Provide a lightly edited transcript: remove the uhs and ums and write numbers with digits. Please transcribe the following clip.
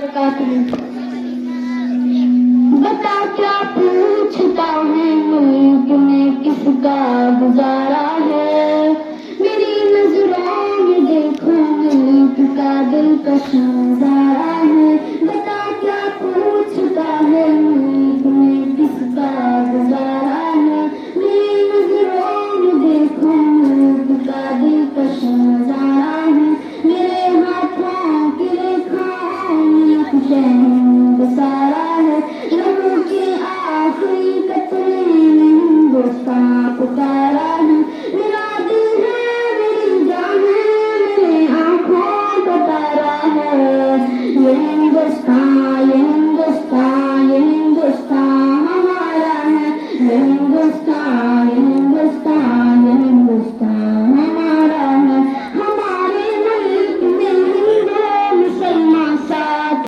बता क्या पूछता है मुल्क में किसका गुजारा है। मेरी नजरों में देखो मुल्क का दिलकश नजारा है। बता क्या पूछता है मुल्क में किसका गुजारा है। मेरी नजरों में देखो मुल्क का दिलकश नजारा है। मेरे हाथों की रेखाओं में कुछ सारा है। लहू के आखिरी कतरे में हिंदुस्तान पुकारा है। मेरा दिल है मेरी जान है मेरे आंखों का तारा है। ये हिंदुस्तान